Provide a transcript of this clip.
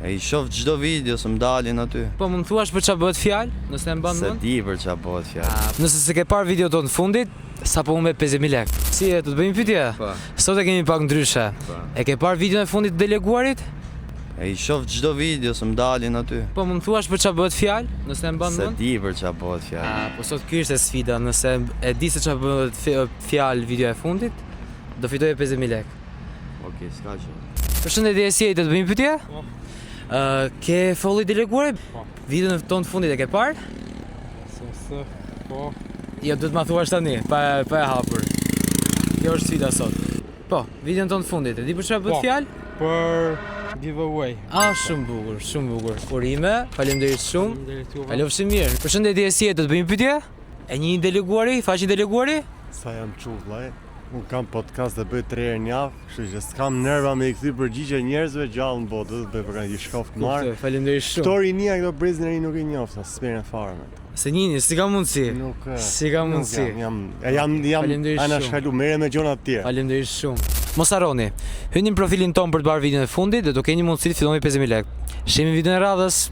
E I shoh çdo video se më dalin aty. Po më thuash për çfarë bëhet fjalë, nëse e mban Se mend? di për çfarë bëhet fjalë. Nëse s'e ke parë video tonë fundit, sapo me 50.000 lekë. Si e, do të bëjmë pyetje? Po. Sot e kemi pak ndryshe. Po. E ke parë videon e fundit të deleguarit? E I shoh çdo video se më dalin aty. Po më thuash për çfarë bëhet fjalë, nëse e mban Se mend? di për çfarë bëhet fjalë. Po sot ky ishte sfida, nëse e di se çfarë bëhet fjalë video e fundit, do fitoj 50.000 lekë. Okej, s'ka gjë. Përshëndetje, si jeni, do të bëjmë pyetje? Po. Ke folli deleguari? Po. Videon tonë të fundit e ke parë? Se, po. Jo, duhet ma thuash tani, pa e hapur. Kjo është sfida sot. Po, videon tonë të fundit, e di për çfarë bëhet Po. fjalë? Për giveaway. Shumë bukur, shumë bukur. Urime, faleminderit shumë. Faleminderit juve. Kalofshi mirë. Përshëndetje, si jeni, do të bëjmë pyetje? E njihni deleguari, faqin deleguari? Sa jam qull, vllai. Unë kam podcast dhe bëj 3 herë në javë, kështu që s'kam nerva me I kthy përgjigje njerëzve gjallë në botë, do të bëj për kanë i shkoft marr. Kuptoj, faleminderit shumë. Këto rinia këto brezin nuk I njoft, s'merren fare me to. Se njihni, si ka mundësi. Nuk Si ka nuk mundësi. jam Faleminderit ana shumë. shkalu, merre me gjona të tjera. Faleminderit shumë. Mos harroni, hyni në profilin ton për të parë videon e fundit dhe do keni mundësi të fitoni 50.000 lekë. Shihemi videon e radhës.